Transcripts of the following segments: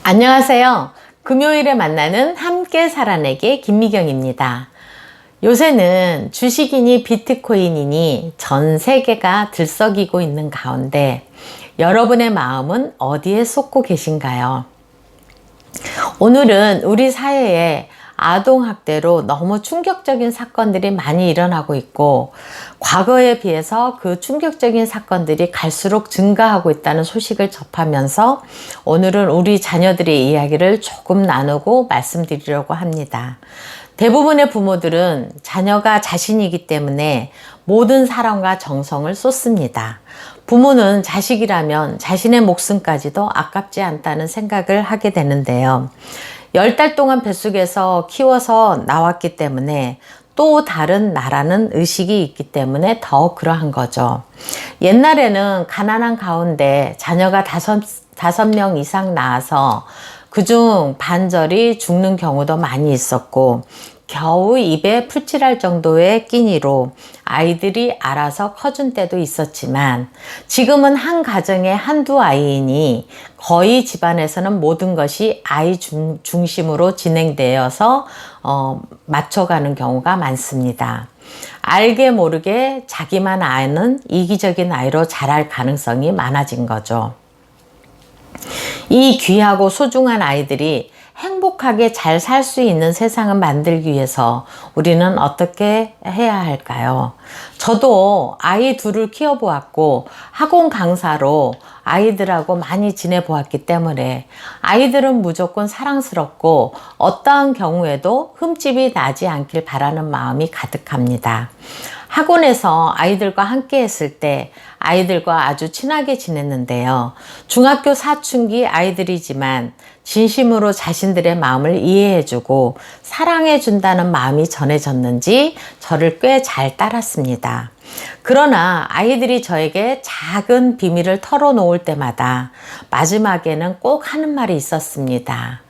안녕하세요. 금요일에 만나는 함께 살아내기 김미경입니다. 요새는 주식이니 비트코인이니 전 세계가 들썩이고 있는 가운데 여러분의 마음은 어디에 쏟고 계신가요? 오늘은 우리 사회에 아동학대로 너무 충격적인 사건들이 많이 일어나고 있고, 과거에 비해서 그 충격적인 사건들이 갈수록 증가하고 있다는 소식을 접하면서 오늘은 우리 자녀들의 이야기를 조금 나누고 말씀드리려고 합니다. 대부분의 부모들은 자녀가 자신이기 때문에 모든 사랑과 정성을 쏟습니다. 부모는 자식이라면 자신의 목숨까지도 아깝지 않다는 생각을 하게 되는데요. 10달 동안 뱃속에서 키워서 나왔기 때문에 또 다른 나라는 의식이 있기 때문에 더 그러한 거죠. 옛날에는 가난한 가운데 자녀가 다섯 명 이상 낳아서 그중 반절이 죽는 경우도 많이 있었고, 겨우 입에 풀칠할 정도의 끼니로 아이들이 알아서 커준 때도 있었지만, 지금은 한 가정에 한두 아이이니 거의 집안에서는 모든 것이 아이 중심으로 진행되어서 맞춰가는 경우가 많습니다. 알게 모르게 자기만 아는 이기적인 아이로 자랄 가능성이 많아진 거죠. 이 귀하고 소중한 아이들이 행복하게 잘 살 수 있는 세상을 만들기 위해서 우리는 어떻게 해야 할까요? 저도 아이 둘을 키워보았고 학원 강사로 아이들하고 많이 지내보았기 때문에 아이들은 무조건 사랑스럽고 어떠한 경우에도 흠집이 나지 않길 바라는 마음이 가득합니다. 학원에서 아이들과 함께 했을 때 아이들과 아주 친하게 지냈는데요. 중학교 사춘기 아이들이지만 진심으로 자신들의 마음을 이해해주고 사랑해준다는 마음이 전해졌는지 저를 꽤 잘 따랐습니다. 그러나 아이들이 저에게 작은 비밀을 털어놓을 때마다 마지막에는 꼭 하는 말이 있었습니다.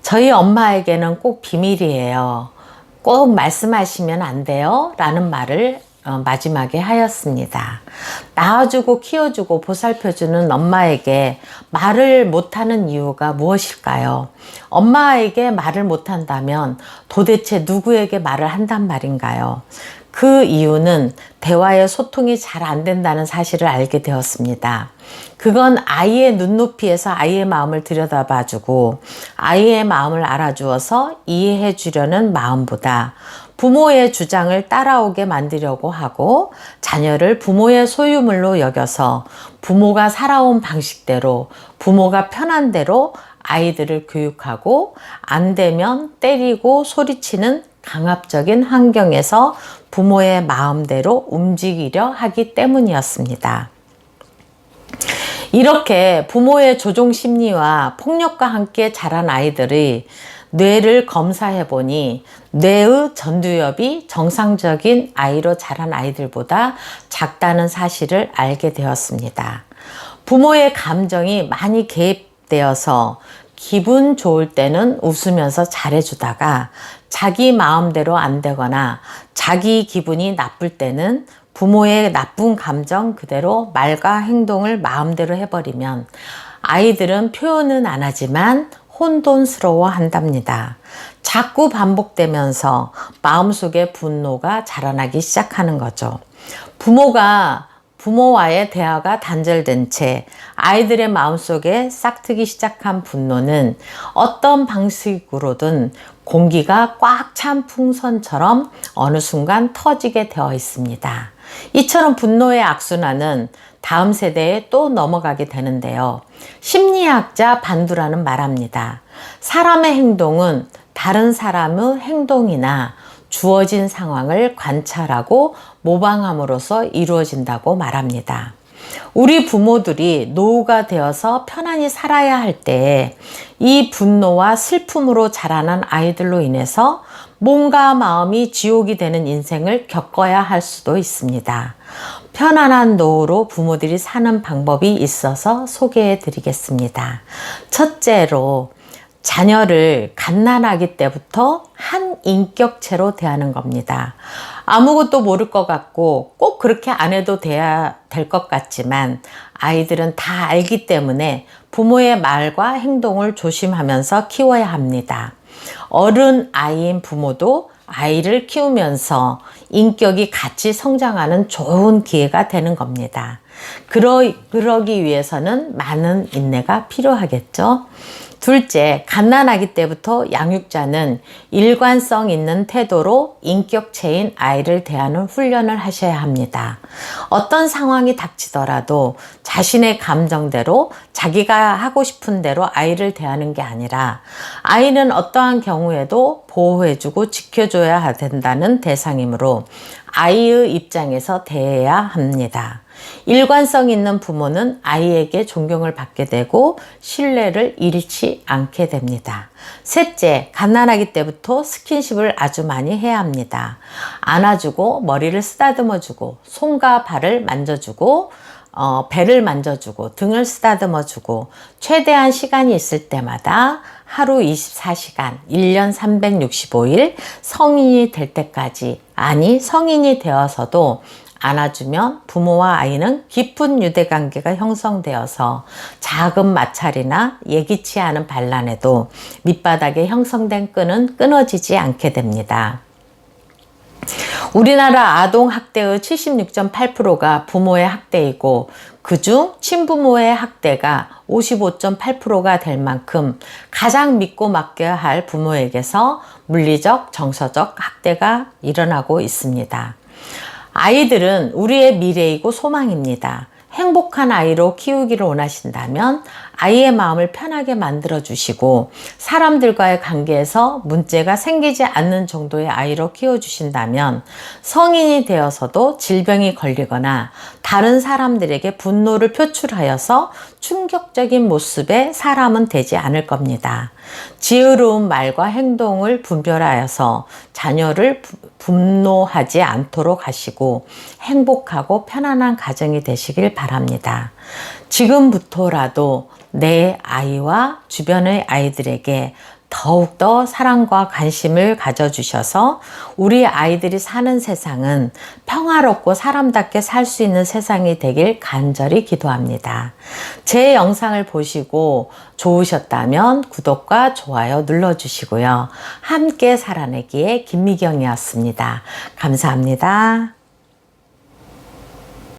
저희 엄마에게는 꼭 비밀이에요. 꼭 말씀하시면 안 돼요? 라는 말을 마지막에 하였습니다. 낳아주고 키워주고 보살펴주는 엄마에게 말을 못하는 이유가 무엇일까요? 엄마에게 말을 못한다면 도대체 누구에게 말을 한단 말인가요? 그 이유는 대화의 소통이 잘 안 된다는 사실을 알게 되었습니다. 그건 아이의 눈높이에서 아이의 마음을 들여다봐주고 아이의 마음을 알아주어서 이해해 주려는 마음보다 부모의 주장을 따라오게 만들려고 하고 자녀를 부모의 소유물로 여겨서 부모가 살아온 방식대로 부모가 편한 대로 아이들을 교육하고 안 되면 때리고 소리치는 강압적인 환경에서 부모의 마음대로 움직이려 하기 때문이었습니다. 이렇게 부모의 조종 심리와 폭력과 함께 자란 아이들이 뇌를 검사해 보니 뇌의 전두엽이 정상적인 아이로 자란 아이들보다 작다는 사실을 알게 되었습니다. 부모의 감정이 많이 개입되어서 기분 좋을 때는 웃으면서 잘해주다가 자기 마음대로 안 되거나 자기 기분이 나쁠 때는 부모의 나쁜 감정 그대로 말과 행동을 마음대로 해버리면 아이들은 표현은 안 하지만 혼돈스러워 한답니다. 자꾸 반복되면서 마음속에 분노가 자라나기 시작하는 거죠. 부모와의 대화가 단절된 채 아이들의 마음속에 싹트기 시작한 분노는 어떤 방식으로든 공기가 꽉 찬 풍선처럼 어느 순간 터지게 되어 있습니다. 이처럼 분노의 악순환은 다음 세대에 또 넘어가게 되는데요. 심리학자 반두라는 말합니다. 사람의 행동은 다른 사람의 행동이나 주어진 상황을 관찰하고 모방함으로써 이루어진다고 말합니다. 우리 부모들이 노후가 되어서 편안히 살아야 할 때에 이 분노와 슬픔으로 자라난 아이들로 인해서 몸과 마음이 지옥이 되는 인생을 겪어야 할 수도 있습니다. 편안한 노후로 부모들이 사는 방법이 있어서 소개해 드리겠습니다. 첫째로 자녀를 갓난아기 때부터 한 인격체로 대하는 겁니다. 아무것도 모를 것 같고 꼭 그렇게 안 해도 돼야 될 것 같지만 아이들은 다 알기 때문에 부모의 말과 행동을 조심하면서 키워야 합니다. 어른 아이인 부모도 아이를 키우면서 인격이 같이 성장하는 좋은 기회가 되는 겁니다. 그러기 위해서는 많은 인내가 필요하겠죠. 둘째, 갓난아기 때부터 양육자는 일관성 있는 태도로 인격체인 아이를 대하는 훈련을 하셔야 합니다. 어떤 상황이 닥치더라도 자신의 감정대로 자기가 하고 싶은 대로 아이를 대하는 게 아니라 아이는 어떠한 경우에도 보호해주고 지켜줘야 된다는 대상이므로 아이의 입장에서 대해야 합니다. 일관성 있는 부모는 아이에게 존경을 받게 되고 신뢰를 잃지 않게 됩니다. 셋째, 갓난아기 때부터 스킨십을 아주 많이 해야 합니다. 안아주고 머리를 쓰다듬어주고 손과 발을 만져주고 배를 만져주고 등을 쓰다듬어주고 최대한 시간이 있을 때마다 하루 24시간, 1년 365일 성인이 될 때까지, 아니 성인이 되어서도 안아주면 부모와 아이는 깊은 유대관계가 형성되어서 작은 마찰이나 예기치 않은 반란에도 밑바닥에 형성된 끈은 끊어지지 않게 됩니다. 우리나라 아동학대의 76.8%가 부모의 학대이고 그중 친부모의 학대가 55.8%가 될 만큼 가장 믿고 맡겨야 할 부모에게서 물리적, 정서적 학대가 일어나고 있습니다. 아이들은 우리의 미래이고 소망입니다. 행복한 아이로 키우기를 원하신다면 아이의 마음을 편하게 만들어 주시고 사람들과의 관계에서 문제가 생기지 않는 정도의 아이로 키워주신다면 성인이 되어서도 질병이 걸리거나 다른 사람들에게 분노를 표출하여서 충격적인 모습의 사람은 되지 않을 겁니다. 지혜로운 말과 행동을 분별하여서 자녀를 분노하지 않도록 하시고 행복하고 편안한 가정이 되시길 바랍니다. 지금부터라도 내 아이와 주변의 아이들에게 더욱더 사랑과 관심을 가져주셔서 우리 아이들이 사는 세상은 평화롭고 사람답게 살 수 있는 세상이 되길 간절히 기도합니다. 제 영상을 보시고 좋으셨다면 구독과 좋아요 눌러주시고요. 함께 살아내기에 김미경이었습니다. 감사합니다.